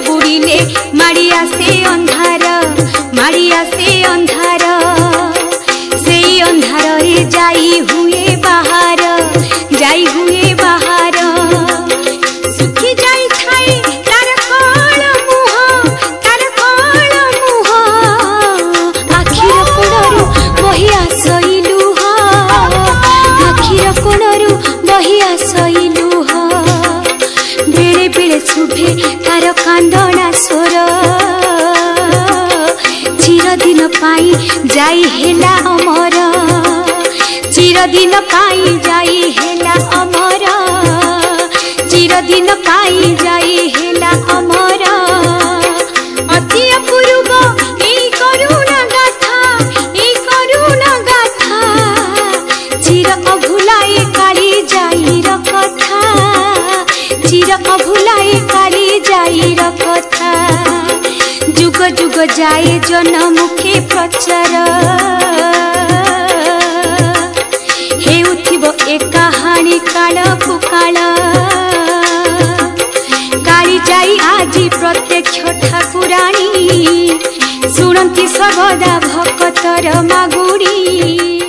बुड़िले माड़ी आसे अंधार माड़ी आसे अंधार से अंधार रे जाई हुए बाहर जाई हुए बाहर सुखी जाई थाई तार कळ मुह तार कळ मुह आखिर कोणरू बही आसइलु आखिर कोणरू बही आसइलु बेले बेले शुभे तार कांदना स्वर चिरदिन पाई जाई हेला अमर चिरदिन पाई जाई हेला अमर चिरदिन पाई जाई हेला अमर अति अपूर्व ए करुणा गाथा चिर अभुलाए काली जाई र कथा चिर अभुलाए काली जाई र कथा जुग जुग जाए जन मुखे प्रचार हेउथिबो ए कहानी काल पुकाल काली जाई आजी प्रत्यक्ष ठाकुराणी शुणती सर्वदा भक्तर मागुड़ी।